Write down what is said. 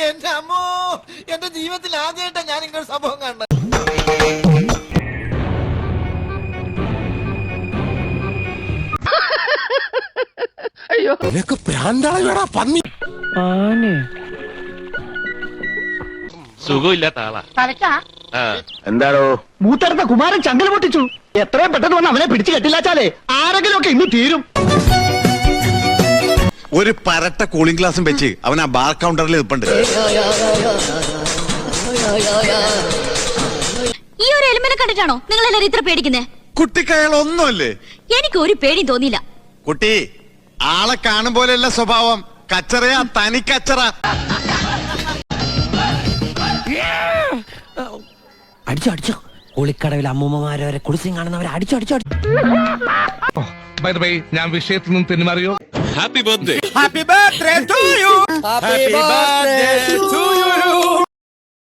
എന്റെ അമ്മോ, എന്റെ ജീവിതത്തിൽ ആദ്യമായിട്ടാണ് ഞാൻ ഇങ്ങനെ സംഭവം കണ്ടത്. സുഖമില്ലാത്ത ആളാ. എന്താണോ മൂത്തടുത്ത കുമാരൻ ചങ്കൽ പൊട്ടിച്ചു. എത്രയും പെട്ടെന്ന് വന്ന് അവനെ പിടിച്ചു കെട്ടില്ലാച്ചാലേ ആരെങ്കിലും ഒക്കെ ഇന്ന് തീരും. ഒരു പരട്ട കൂളിംഗ് ഗ്ലാസും വെച്ച് അവൻ ആ ബാർ കൗണ്ടറിൽ നിൽപ്പുണ്ട്. ഈ ഒരു എലിമെന്റ് കണ്ടിട്ടാണോ നിങ്ങൾ എല്ലാരും ഇത്ര പേടിക്കുന്നേ? കുട്ടിക്കയാൾ ഒന്നുമല്ലേ? എനിക്ക് ഒരു പേടിയും തോന്നിയില്ല. കുട്ടി ആളെ കാണും പോലെയല്ല സ്വഭാവം. കച്ചറയാ, തനി കച്ചറ. അടിച്ചോ അടിച്ചോ, കുളിക്കടവിൽ അമ്മൂമ്മമാരെ വരെ കുളിച്ചും കാണുന്നവരെ അടിച്ചോ അടിച്ചോ. ഞാൻ വിഷയത്തിൽ നിന്ന് തെന്നുമാറിയോ? Happy birthday to you. Happy birthday to